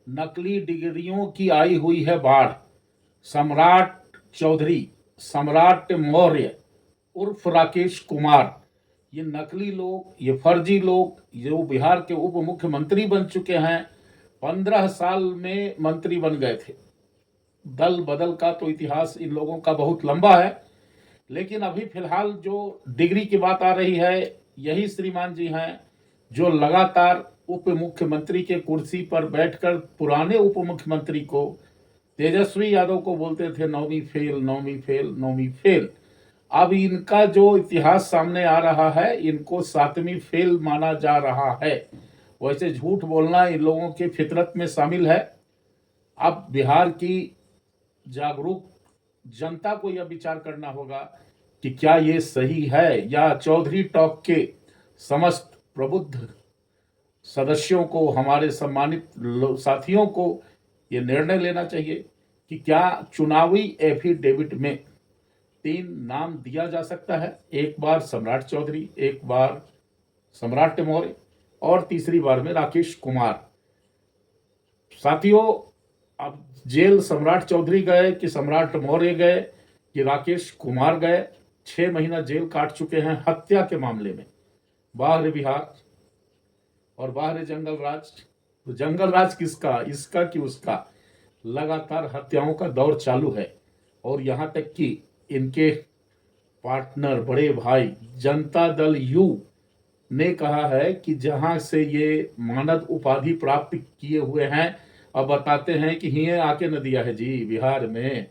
नकली डिग्रियों की आई हुई है बाढ़। सम्राट चौधरी, सम्राट मौर्य उर्फ राकेश कुमार, ये नकली लोग, ये फर्जी लोग जो बिहार के उप मुख्यमंत्री बन चुके हैं, 15 साल में मंत्री बन गए थे। दल बदल का तो इतिहास इन लोगों का बहुत लंबा है, लेकिन अभी फिलहाल जो डिग्री की बात आ रही है, यही श्रीमान जी हैं जो लगातार उप मुख्यमंत्री के कुर्सी पर बैठकर पुराने उप मुख्यमंत्री को, तेजस्वी यादव को बोलते थे नौवीं फेल, नौवीं फेल, नौवीं फेल। अब इनका जो इतिहास सामने आ रहा है, इनको 7वीं फेल माना जा रहा है। वैसे झूठ बोलना इन लोगों के फितरत में शामिल है। अब बिहार की जागरूक जनता को यह विचार करना होगा कि क्या ये सही है, या चौधरी टॉक के समस्त प्रबुद्ध सदस्यों को, हमारे सम्मानित साथियों को ये निर्णय लेना चाहिए कि क्या चुनावी एफिडेविट में 3 नाम दिया जा सकता है। एक बार सम्राट चौधरी, एक बार सम्राट मौर्य और तीसरी बार में राकेश कुमार। साथियों, अब जेल सम्राट चौधरी गए कि सम्राट मौर्य गए कि राकेश कुमार गए, 6 महीना जेल काट चुके हैं हत्या के मामले में। बाहर बिहार और बाहर जंगल राज। तो जंगल राज किसका, इसका कि उसका? लगातार हत्याओं का दौर चालू है। और यहां तक कि इनके पार्टनर, बड़े भाई जनता दल यू ने कहा है कि जहां से ये मानद उपाधि प्राप्त किए हुए हैं, अब बताते हैं कि हिये आके न दिया है जी बिहार में।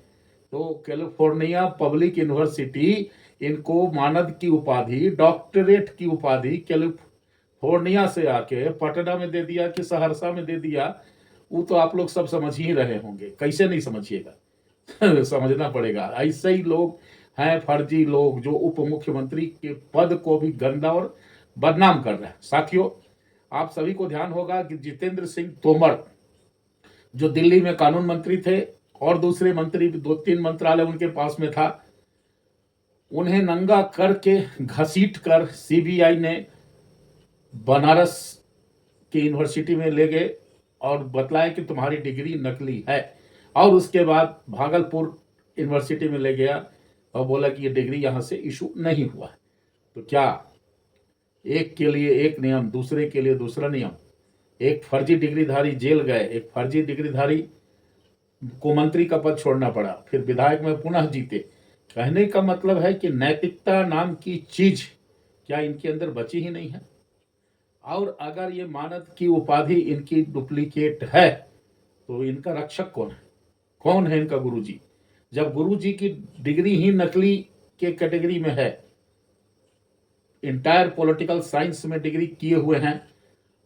तो कैलिफोर्निया पब्लिक यूनिवर्सिटी इनको मानद की उपाधि, डॉक्टरेट की उपाधि कैलिफोर्निया से आके पटना में दे दिया कि सहरसा में दे दिया। वो तो आप लोग सब समझ ही रहे होंगे, कैसे नहीं समझिएगा। समझना पड़ेगा। ऐसे ही लोग हैं, फर्जी लोग, जो उप मुख्यमंत्री के पद को भी गंदा और बदनाम कर रहे हैं। साथियों, आप सभी को ध्यान होगा कि जितेंद्र सिंह तोमर जो दिल्ली में कानून मंत्री थे, और दूसरे मंत्री, 2-3 मंत्रालय उनके पास में था, उन्हें नंगा करके घसीट कर सीबीआई ने बनारस की यूनिवर्सिटी में ले गए और बतलाया कि तुम्हारी डिग्री नकली है। और उसके बाद भागलपुर यूनिवर्सिटी में ले गया और बोला कि ये डिग्री यहां से इशू नहीं हुआ है। तो क्या एक के लिए एक नियम, दूसरे के लिए दूसरा नियम? एक फर्जी डिग्रीधारी जेल गए, एक फर्जी डिग्रीधारी को मंत्री का पद छोड़ना पड़ा, फिर विधायक में पुनः जीते। कहने का मतलब है कि नैतिकता नाम की चीज क्या इनके अंदर बची ही नहीं है? और अगर ये मानद की उपाधि इनकी डुप्लीकेट है, तो इनका रक्षक कौन है? कौन है इनका गुरुजी? जब गुरुजी की डिग्री ही नकली के कैटेगरी में है, इंटायर पॉलिटिकल साइंस में डिग्री किए हुए हैं,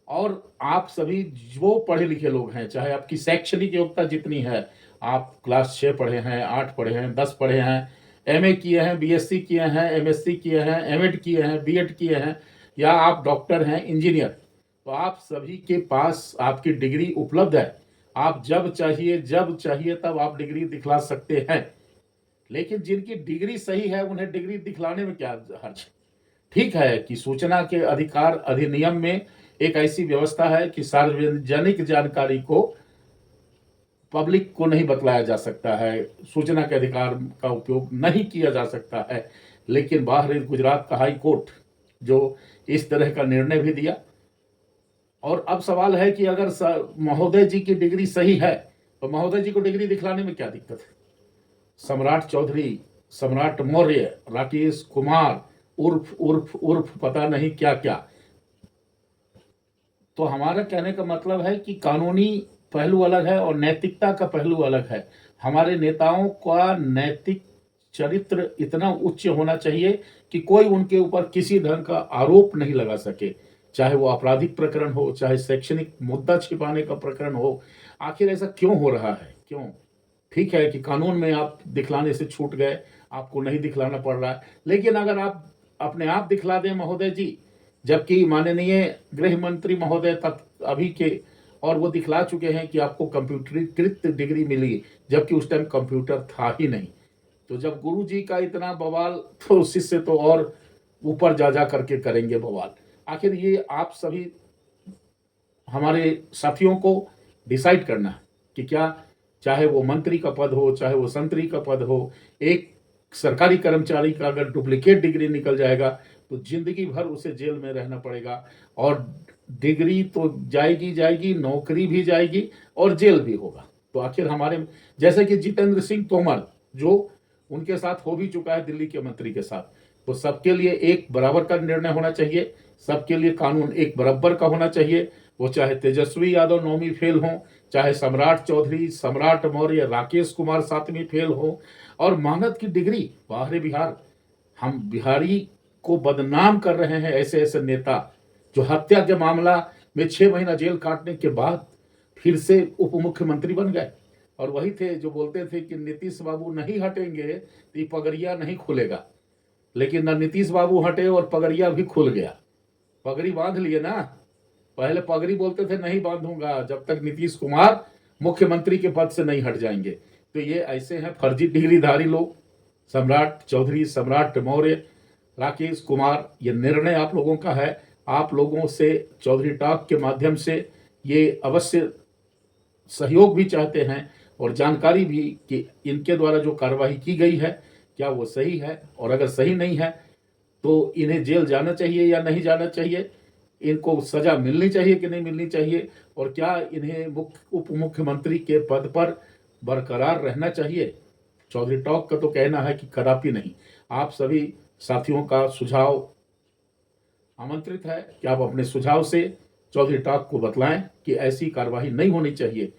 और आप सभी जो पढ़े लिखे लोग हैं, चाहे आपकी शैक्षणिक योग्यता जितनी है, आप क्लास 6 पढ़े हैं, 8 पढ़े हैं, 10 पढ़े हैं, एमए किए हैं, बीएससी किए हैं, एमएससी किए हैं, एमएड किए हैं, बीएड किए हैं, या आप डॉक्टर हैं, इंजीनियर, तो आप सभी के पास आपकी डिग्री उपलब्ध है। आप जब चाहिए तब आप डिग्री दिखला सकते हैं। लेकिन जिनकी डिग्री सही है, उन्हें डिग्री दिखलाने में क्या हर्ज? ठीक है कि सूचना के अधिकार अधिनियम में एक ऐसी व्यवस्था है कि सार्वजनिक जानकारी को पब्लिक को नहीं बतलाया जा सकता है, सूचना के अधिकार का उपयोग नहीं किया जा सकता है। लेकिन बाहर गुजरात का हाई कोर्ट जो इस तरह का निर्णय भी दिया। और अब सवाल है कि अगर महोदय जी की डिग्री सही है, तो महोदय जी को डिग्री दिखलाने में क्या दिक्कत है? सम्राट चौधरी, सम्राट मौर्य, राकेश कुमार उर्फ उर्फ उर्फ पता नहीं क्या क्या। तो हमारा कहने का मतलब है कि कानूनी पहलू अलग है और नैतिकता का पहलू अलग है। हमारे नेताओं का नैतिक चरित्र इतना उच्च होना चाहिए कि कोई उनके ऊपर किसी ढंग का आरोप नहीं लगा सके, चाहे वो आपराधिक प्रकरण हो, चाहे शैक्षणिक मुद्दा छिपाने का प्रकरण हो। आखिर ऐसा क्यों हो रहा है? क्यों? ठीक है कि कानून में आप दिखलाने से छूट गए, आपको नहीं दिखलाना पड़ रहा है, लेकिन अगर आप अपने आप दिखला दें महोदय जी, जबकि माननीय गृह मंत्री महोदय तक अभी के, और वो दिखला चुके हैं कि आपको कंप्यूटरीकृत डिग्री मिली, जबकि उस टाइम कंप्यूटर था ही नहीं। तो जब गुरु जी का इतना बवाल, तो शिष्य तो और ऊपर जा करके करेंगे बवाल। आखिर ये आप सभी हमारे साथियों को डिसाइड करना कि क्या, चाहे वो मंत्री का पद हो, चाहे वो संतरी का पद हो, एक सरकारी कर्मचारी का अगर डुप्लीकेट डिग्री निकल जाएगा तो जिंदगी भर उसे जेल में रहना पड़ेगा, और डिग्री तो जाएगी जाएगी, नौकरी भी जाएगी और जेल भी होगा। तो आखिर हमारे, जैसे कि जितेंद्र सिंह तोमर, जो उनके साथ हो भी चुका है दिल्ली के मंत्री के साथ, तो सबके लिए एक बराबर का निर्णय होना चाहिए, सबके लिए कानून एक बराबर का होना चाहिए। वो चाहे तेजस्वी यादव 9वीं फेल हो, चाहे सम्राट चौधरी, सम्राट मौर्य, राकेश कुमार 7वीं फेल हो, और मेहनत की डिग्री बाहरी बिहार, हम बिहारी को बदनाम कर रहे हैं ऐसे ऐसे नेता जो हत्या के मामला में 6 महीना जेल काटने के बाद फिर से उप मुख्यमंत्री बन गए, और वही थे जो बोलते थे कि नीतीश बाबू नहीं हटेंगे तो ये पगड़िया नहीं खुलेगा। लेकिन न नीतीश बाबू हटे और पगड़िया भी खुल गया। पगड़ी बांध लिए ना, पहले पगड़ी बोलते थे नहीं बांधूंगा जब तक नीतीश कुमार मुख्यमंत्री के पद से नहीं हट जाएंगे। तो ये ऐसे हैं फर्जी डिग्रीधारी लोग, सम्राट चौधरी, सम्राट मौर्य, राकेश कुमार। ये निर्णय आप लोगों का है, आप लोगों से चौधरी टॉक के माध्यम से ये अवश्य सहयोग भी चाहते हैं और जानकारी भी कि इनके द्वारा जो कार्रवाई की गई है क्या वो सही है, और अगर सही नहीं है तो इन्हें जेल जाना चाहिए या नहीं जाना चाहिए, इनको सजा मिलनी चाहिए कि नहीं मिलनी चाहिए, और क्या इन्हें उप मुख्यमंत्री के पद पर बरकरार रहना चाहिए। चौधरी टॉक का तो कहना है कि कदापि नहीं। आप सभी साथियों का सुझाव आमंत्रित है कि आप अपने सुझाव से चौधरी टॉक को बतलाएं कि ऐसी कार्रवाई नहीं होनी चाहिए।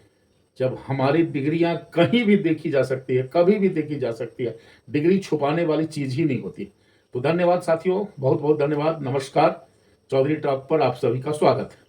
जब हमारी डिग्रियां कहीं भी देखी जा सकती है, कभी भी देखी जा सकती है, डिग्री छुपाने वाली चीज ही नहीं होती। तो धन्यवाद साथियों, बहुत बहुत धन्यवाद, नमस्कार। चौधरी टॉक पर आप सभी का स्वागत है।